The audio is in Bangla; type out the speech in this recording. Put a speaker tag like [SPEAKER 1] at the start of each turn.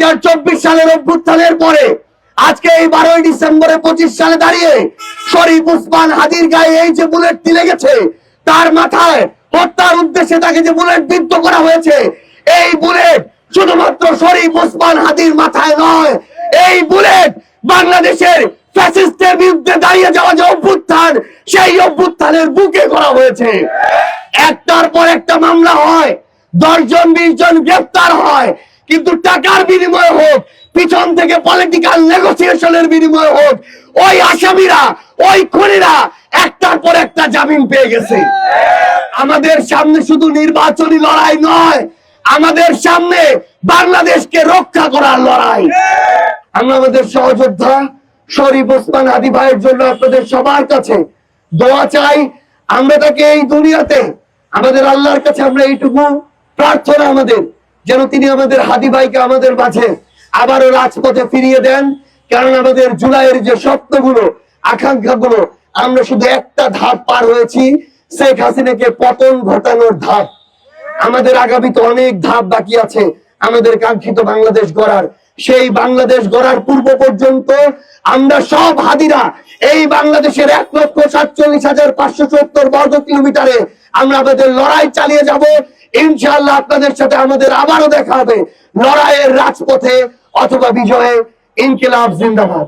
[SPEAKER 1] 2024 সালের অভ্যুত্থানের পরে আজকে এই 12 ডিসেম্বরে 25 সালে দাঁড়িয়ে শরীফ ওসমান হাদির গায়ে এই যে বুলেটটি লেগেছে, তার মাথায় হত্যার উদ্দেশ্যে তাকে যে বুলেট বিদ্ধ করা হয়েছে, এই বুলেট শুধুমাত্র শরীফ ওসমান হাদির মাথায় নয়, এই বুলেট বাংলাদেশের ফ্যাসিস্টের বিরুদ্ধে দাঁড়িয়ে যাওয়া যে অভ্যুত্থান, সেই অভ্যুত্থানের বুকে করা হয়েছে। একটার পর একটা মামলা হয়, 10 জন 20 জন গ্রেফতার হয়, কিন্তু টাকার বিনিময়ে হোক, পিছন থেকে পলিটিক্যাল নেগোসিয়েশনের বিনিময়ে হোক, ওই আসামিরা, ওই খুনিরা একটার পর একটা জামিন পেয়ে গেছে। আমাদের সামনে শুধু নির্বাচনী লড়াই নয়, আমাদের সামনে বাংলাদেশকে রক্ষা করার লড়াই। আমরা আমাদের সহযোদ্ধা শরীফ ওসমান হাদি ভাইয়ের জন্য আপনাদের সবার কাছে দোয়া চাই। আমরা তাকে এই দুনিয়াতে, আমাদের আল্লাহর কাছে আমরা এইটুকু প্রার্থনা আমাদের, যেন তিনি আমাদের হাদি ভাইকে আমাদের মাঝে আবারও রাজপথে ফিরিয়ে দেন। কারণ আমাদের জুলাইয়ের যে স্বপ্নগুলো, আকাঙ্ক্ষাগুলো, আমরা শুধু একটা ধাপ পার হয়েছি, শেখ হাসিনাকে পতন ঘটানোর ধাপ। আমাদের আগামীতে অনেক ধাপ বাকি আছে আমাদের কাঙ্ক্ষিত বাংলাদেশ গড়ার। সেই বাংলাদেশ গড়ার পূর্ব পর্যন্ত আমরা সব হাদিরা এই বাংলাদেশের 1,47,570 বর্গ কিলোমিটারে আমরা আমাদের লড়াই চালিয়ে যাব। ইনশাআল্লাহ আপনাদের সাথে আমাদের আবারও দেখা হবে লড়াইয়ের রাজপথে অথবা বিজয়ে। ইনকিলাব জিন্দাবাদ।